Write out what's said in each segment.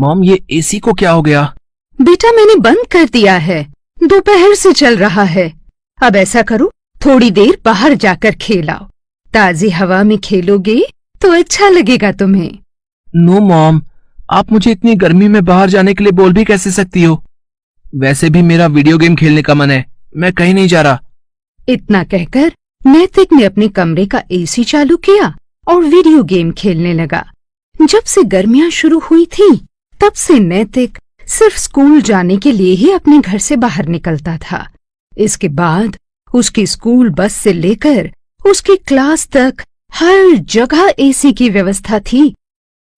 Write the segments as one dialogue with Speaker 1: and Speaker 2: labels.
Speaker 1: Mom, ये AC को क्या हो गया?
Speaker 2: बेटा मैंने बंद कर दिया है, दोपहर से चल रहा है। अब ऐसा करो, थोड़ी देर बाहर जाकर खेलाओ। ताजी हवा में खेलोगे तो अच्छा लगेगा तुम्हें।
Speaker 1: नो मॉम, आप मुझे इतनी गर्मी में बाहर जाने के लिए बोल भी कैसे सकती हो? वैसे भी मेरा वीडियो गेम खेलने का मन है, मैं कहीं नहीं जा रहा।
Speaker 2: इतना कहकर नैतिक ने अपने कमरे का एसी चालू किया और वीडियो गेम खेलने लगा। जब से गर्मियां शुरू हुई थी, तब से नैतिक सिर्फ स्कूल जाने के लिए ही अपने घर से बाहर निकलता था। इसके बाद उसकी स्कूल बस से लेकर उसकी क्लास तक हर जगह एसी की व्यवस्था थी,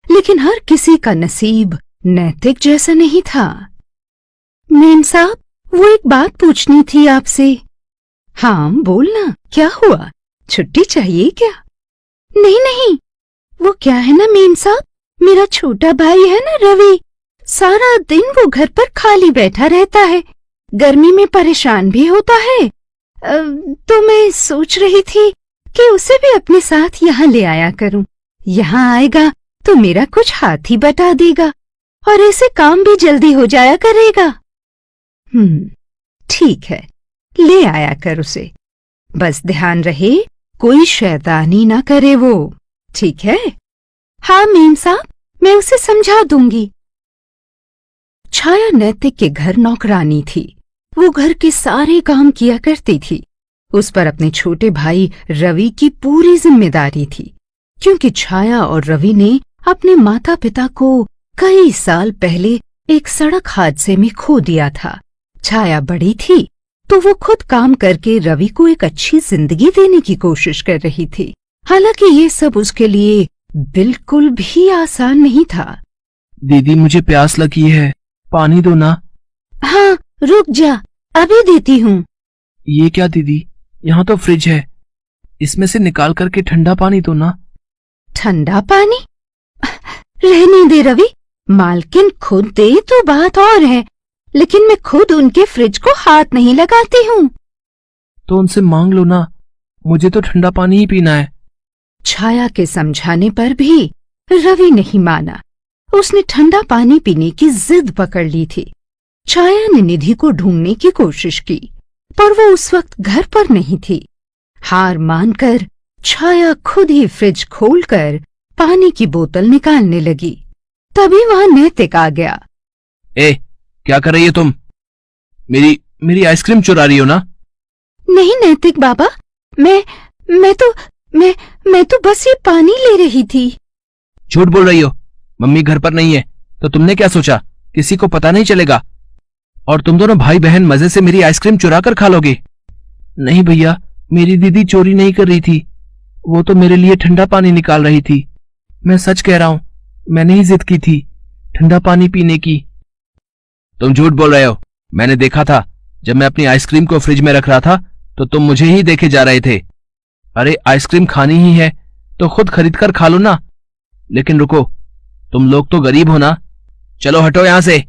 Speaker 2: लेकिन हर किसी का नसीब नैतिक जैसा नहीं था। मेम साहब, वो एक बात पूछनी थी आपसे। हाँ बोलना, क्या हुआ? छुट्टी चाहिए क्या? नहीं नहीं, वो क्या है ना मेम साहब, मेरा छोटा भाई है ना रवि, सारा दिन वो घर पर खाली बैठा रहता है, गर्मी में परेशान भी होता है। तो मैं सोच रही थी कि उसे भी अपने साथ यहाँ ले आया करूं। यहाँ आएगा तो मेरा कुछ हाथ ही बटा देगा और ऐसे काम भी जल्दी हो जाया करेगा। ठीक है, ले आया कर उसे, बस ध्यान रहे कोई शैतानी ना करे वो, ठीक है? हाँ मेम साहब, मैं उसे समझा दूंगी। छाया नैतिक के घर नौकरानी थी। वो घर के सारे काम किया करती थी। उस पर अपने छोटे भाई रवि की पूरी जिम्मेदारी थी, क्योंकि छाया और रवि ने अपने माता पिता को कई साल पहले एक सड़क हादसे में खो दिया था। छाया बड़ी थी तो वो खुद काम करके रवि को एक अच्छी जिंदगी देने की कोशिश कर रही थी। हालांकि ये सब उसके लिए बिल्कुल भी आसान नहीं था।
Speaker 1: दीदी, मुझे प्यास लगी है, पानी दो ना।
Speaker 2: हाँ रुक जा, अभी देती हूँ।
Speaker 1: ये क्या दीदी, यहाँ तो फ्रिज है, इसमें से निकाल करके ठंडा पानी दो ना।
Speaker 2: ठंडा पानी? रहने दे रवि, मालकिन खुद दे तो बात और है, लेकिन मैं खुद उनके फ्रिज को हाथ नहीं लगाती हूँ।
Speaker 1: तो उनसे मांग लो ना, मुझे तो ठंडा पानी ही पीना है।
Speaker 2: छाया के समझाने पर भी रवि नहीं माना। उसने ठंडा पानी पीने की जिद पकड़ ली थी। छाया ने निधि को ढूंढने की कोशिश की, पर वो उस वक्त घर पर नहीं थी। हार मानकर छाया खुद ही फ्रिज खोलकर पानी की बोतल निकालने लगी। तभी वहां नैतिक आ गया।
Speaker 1: ए, क्या कर रही है तुम? मेरी आइसक्रीम चुरा रही हो ना?
Speaker 2: नहीं नैतिक बाबा, मैं तो बस ये पानी ले रही थी।
Speaker 1: झूठ बोल रही हो, मम्मी घर पर नहीं है, तो तुमने क्या सोचा किसी को पता नहीं चलेगा और तुम दोनों भाई बहन मजे से मेरी आइसक्रीम चुरा कर खा लोगे? नहीं भैया, मेरी दीदी चोरी नहीं कर रही थी, वो तो मेरे लिए ठंडा पानी निकाल रही थी। मैं सच कह रहा हूं, मैंने ही जिद की थी ठंडा पानी पीने की। तुम झूठ बोल रहे हो, मैंने देखा था जब मैं अपनी आइसक्रीम को फ्रिज में रख रहा था तो तुम मुझे ही देखे जा रहे थे। अरे आइसक्रीम खानी ही है तो खुद खरीद कर खा लो ना। लेकिन रुको, तुम लोग तो गरीब हो ना, चलो हटो यहां से।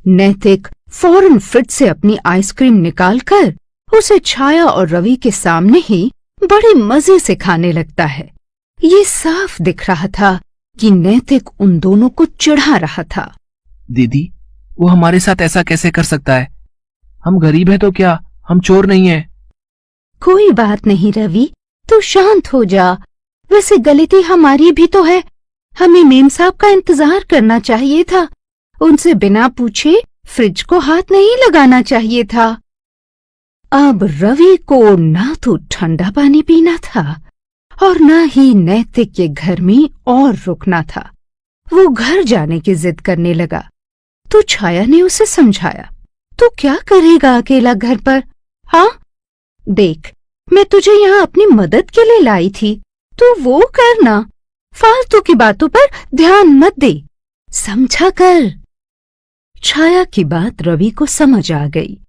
Speaker 2: नैतिक फौरन फ्रिज से अपनी आइसक्रीम निकालकर उसे छाया और रवि के सामने ही बड़े मजे से खाने लगता है। ये साफ दिख रहा था कि नैतिक उन दोनों को चिढ़ा रहा था।
Speaker 1: दीदी, वो हमारे साथ ऐसा कैसे कर सकता है? हम गरीब हैं तो क्या, हम चोर नहीं हैं।
Speaker 2: कोई बात नहीं रवि, तू शांत हो जा। वैसे गलती हमारी भी तो है, हमें मेम साहब का इंतजार करना चाहिए था। उनसे बिना पूछे फ्रिज को हाथ नहीं लगाना चाहिए था। अब रवि को ना तो ठंडा पानी पीना था और ना ही नैतिक के घर में और रुकना था। वो घर जाने की जिद करने लगा तो छाया ने उसे समझाया, तू क्या करेगा अकेला घर पर? हाँ देख, मैं तुझे यहाँ अपनी मदद के लिए लाई थी, तू वो करना, फालतू की बातों पर ध्यान मत दे, समझा कर। छाया की बात रवि को समझ आ गई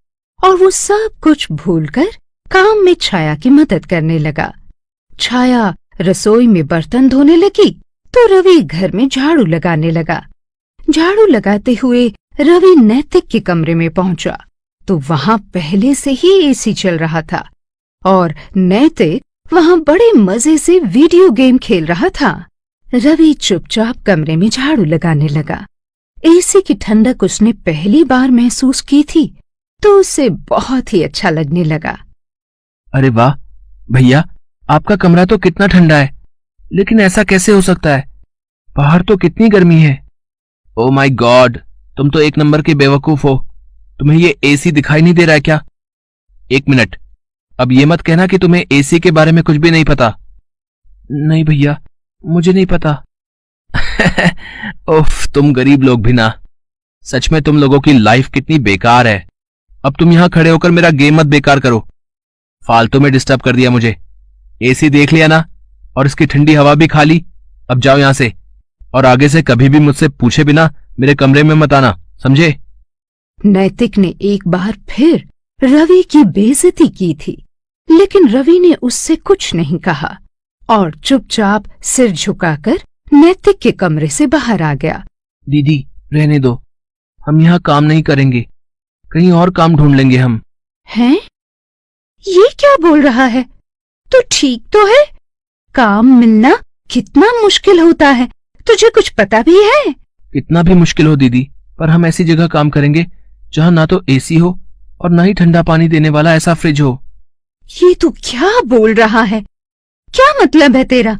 Speaker 2: और वो सब कुछ भूलकर काम में छाया की मदद करने लगा। छाया रसोई में बर्तन धोने लगी तो रवि घर में झाड़ू लगाने लगा। झाड़ू लगाते हुए रवि नैतिक के कमरे में पहुंचा तो वहां पहले से ही एसी चल रहा था और नैतिक वहां बड़े मजे से वीडियो गेम खेल रहा था। रवि चुपचाप कमरे में झाड़ू लगाने लगा। एसी की ठंडक उसने पहली बार महसूस की थी तो उसे बहुत ही अच्छा लगने लगा।
Speaker 1: अरे वाह भैया, आपका कमरा तो कितना ठंडा है, लेकिन ऐसा कैसे हो सकता है? बाहर तो कितनी गर्मी है। ओ माय गॉड, तुम तो एक नंबर के बेवकूफ हो। तुम्हें ये एसी दिखाई नहीं दे रहा है क्या? एक मिनट, अब ये मत कहना कि तुम्हें एसी के बारे में कुछ भी नहीं पता। नहीं भैया, मुझे नहीं पता। उफ, तुम गरीब लोग भी ना। सच में तुम लोगों की लाइफ कितनी बेकार है। अब तुम यहां खड़े होकर मेरा गेम मत बेकार करो। फालतू में डिस्टर्ब कर दिया मुझे। एसी देख लिया ना, और इसकी ठंडी हवा भी खा ली। अब जाओ यहां से, और आगे से कभी भी मुझसे पूछे बिना मेरे कमरे में मत आना, समझे?
Speaker 2: नैतिक ने एक बार फिर रवि की बेइज्जती की थी, लेकिन रवि ने उससे कुछ नहीं कहा और चुपचाप सिर झुकाकर नैतिक के कमरे से बाहर आ गया।
Speaker 1: दीदी रहने दो, हम यहाँ काम नहीं करेंगे, कहीं और काम ढूंढ लेंगे हम।
Speaker 2: हैं? ये क्या बोल रहा है? तो ठीक तो है, काम मिलना कितना मुश्किल होता है, तुझे कुछ पता भी है?
Speaker 1: कितना भी मुश्किल हो दीदी, पर हम ऐसी जगह काम करेंगे जहाँ ना तो एसी हो और ना ही ठंडा पानी देने वाला ऐसा फ्रिज हो।
Speaker 2: ये तू क्या बोल रहा है? क्या मतलब है तेरा?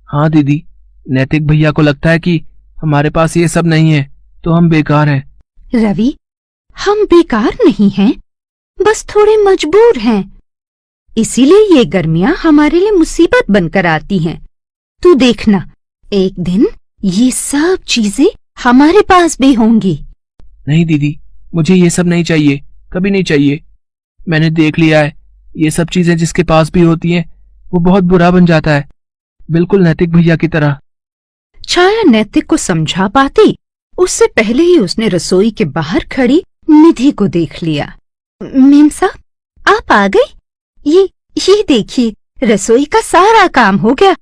Speaker 1: हाँ दीदी, नैतिक भैया को लगता है कि हमारे पास ये सब नहीं है तो हम बेकार हैं।
Speaker 2: रवि, हम बेकार नहीं हैं, बस थोड़े मजबूर हैं। इसीलिए ये गर्मियां हमारे लिए मुसीबत बनकर आती हैं। तू देखना, एक दिन ये सब चीजें हमारे पास भी होंगी।
Speaker 1: नहीं दीदी, मुझे ये सब नहीं चाहिए, कभी नहीं चाहिए। मैंने देख लिया है, ये सब चीजें जिसके पास भी होती हैं वो बहुत बुरा बन जाता है, बिल्कुल नैतिक भैया की तरह।
Speaker 2: छाया नैतिक को समझा पाती उससे पहले ही उसने रसोई के बाहर खड़ी निधि को देख लिया। मेम साहब, आप आ गई? ये देखिए, रसोई का सारा काम हो गया।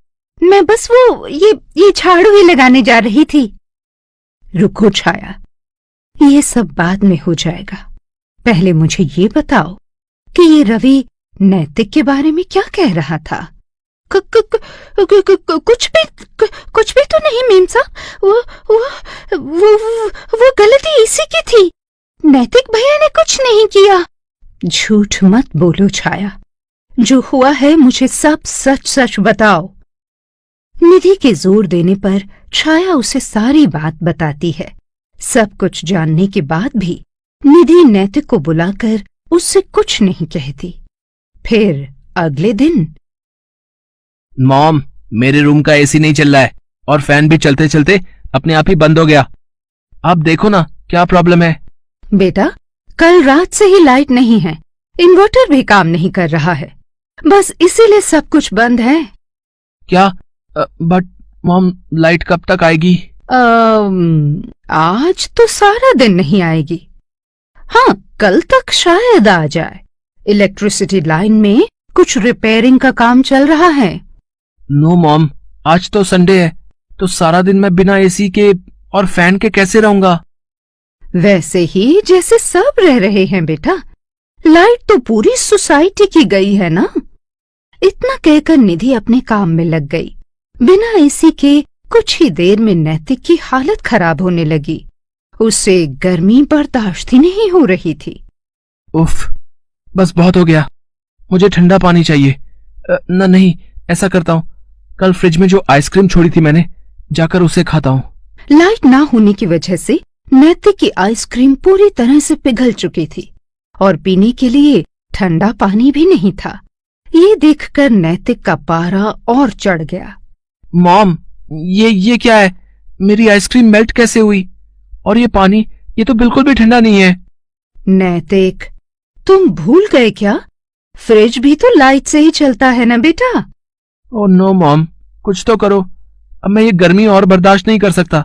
Speaker 2: मैं बस ये झाड़ू ही लगाने जा रही थी। रुको छाया, ये सब बाद में हो जाएगा। पहले मुझे ये बताओ कि ये रवि नैतिक के बारे में क्या कह रहा था? कुछ भी तो नहीं मेम साहब। वो गलती इसी की थी। नैतिक भैया ने कुछ नहीं किया। झूठ मत बोलो छाया, जो हुआ है मुझे सब सच सच बताओ। निधि के जोर देने पर छाया उसे सारी बात बताती है। सब कुछ जानने के बाद भी निधि नैतिक को बुलाकर उससे कुछ नहीं कहती। फिर अगले दिन,
Speaker 1: मॉम, मेरे रूम का एसी नहीं चल रहा है और फैन भी चलते चलते अपने आप ही बंद हो गया। आप देखो ना क्या प्रॉब्लम है।
Speaker 2: बेटा, कल रात से ही लाइट नहीं है, इन्वर्टर भी काम नहीं कर रहा है, बस इसीलिए सब कुछ बंद है।
Speaker 1: क्या? बट मॉम, लाइट कब तक आएगी?
Speaker 2: आज तो सारा दिन नहीं आएगी। हाँ, कल तक शायद आ जाए। इलेक्ट्रिसिटी लाइन में कुछ रिपेयरिंग का काम चल रहा है।
Speaker 1: नो मॉम, आज तो संडे है, तो सारा दिन मैं बिना एसी के और फैन के कैसे रहूंगा?
Speaker 2: वैसे ही जैसे सब रह रहे हैं बेटा। लाइट तो पूरी सोसाइटी की गई है ना। इतना कहकर निधि अपने काम में लग गई। बिना एसी के कुछ ही देर में नैतिक की हालत खराब होने लगी। उसे गर्मी बर्दाश्त ही नहीं हो रही थी।
Speaker 1: उफ, बस बहुत हो गया, मुझे ठंडा पानी चाहिए। नहीं, ऐसा करता हूँ, कल फ्रिज में जो आइसक्रीम छोड़ी थी मैंने, जाकर उसे खाता हूँ।
Speaker 2: लाइट ना होने की वजह से नैतिक की आइसक्रीम पूरी तरह से पिघल चुकी थी और पीने के लिए ठंडा पानी भी नहीं था। ये देखकर नैतिक का पारा और चढ़ गया।
Speaker 1: मॉम, ये क्या है? मेरी आइसक्रीम मेल्ट कैसे हुई? और ये पानी, ये तो बिल्कुल भी ठंडा नहीं है।
Speaker 2: नैतिक, तुम भूल गए क्या? फ्रिज भी तो लाइट से ही चलता है ना बेटा।
Speaker 1: ओह नो मॉम, कुछ तो करो, अब मैं ये गर्मी और बर्दाश्त नहीं कर सकता।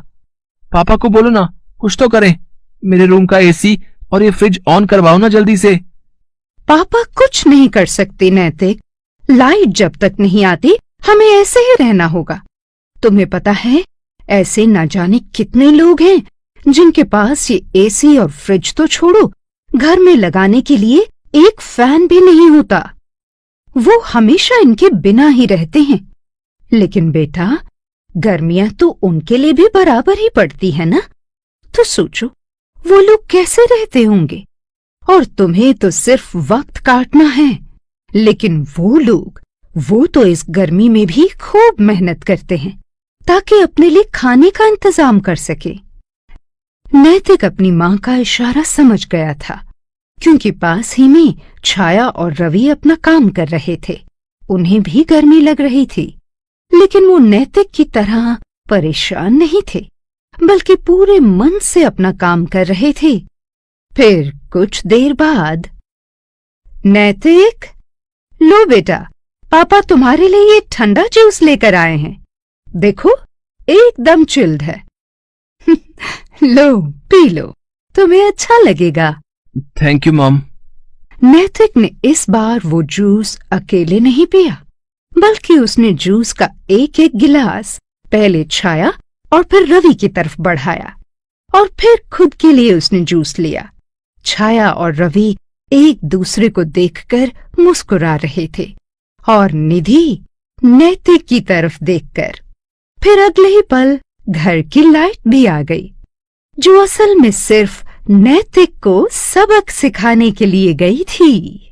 Speaker 1: पापा को बोलो ना, कुछ तो करें। मेरे रूम का एसी और ये फ्रिज ऑन करवाओ ना जल्दी से।
Speaker 2: पापा कुछ नहीं कर सकते नैतिक। लाइट जब तक नहीं आती हमें ऐसे ही रहना होगा। तुम्हें पता है, ऐसे न जाने कितने लोग हैं जिनके पास ये एसी और फ्रिज तो छोड़ो, घर में लगाने के लिए एक फैन भी नहीं होता। वो हमेशा इनके बिना ही रहते हैं। लेकिन बेटा, गर्मियां तो उनके लिए भी बराबर ही पड़ती है ना। तो सोचो वो लोग कैसे रहते होंगे। और तुम्हें तो सिर्फ वक्त काटना है, लेकिन वो तो इस गर्मी में भी खूब मेहनत करते हैं ताकि अपने लिए खाने का इंतजाम कर सके। नैतिक अपनी मां का इशारा समझ गया था, क्योंकि पास ही में छाया और रवि अपना काम कर रहे थे। उन्हें भी गर्मी लग रही थी, लेकिन वो नैतिक की तरह परेशान नहीं थे, बल्कि पूरे मन से अपना काम कर रहे थे। फिर कुछ देर बाद, नैतिक, लो बेटा, पापा तुम्हारे लिए ये ठंडा जूस लेकर आए हैं। देखो, एकदम चिल्ड है। लो, पी लो, तुम्हें अच्छा लगेगा।
Speaker 1: Thank you mom.
Speaker 2: नैतिक ने इस बार वो जूस अकेले नहीं पिया, बल्कि उसने जूस का एक एक गिलास पहले छाया और फिर रवि की तरफ बढ़ाया, और फिर खुद के लिए उसने जूस लिया। छाया और रवि एक दूसरे को देखकर मुस्कुरा रहे थे, और निधि नैतिक की तरफ देखकर। फिर अगले ही पल घर की लाइट भी आ गई, जो असल में सिर्फ नैतिक को सबक सिखाने के लिए गई थी।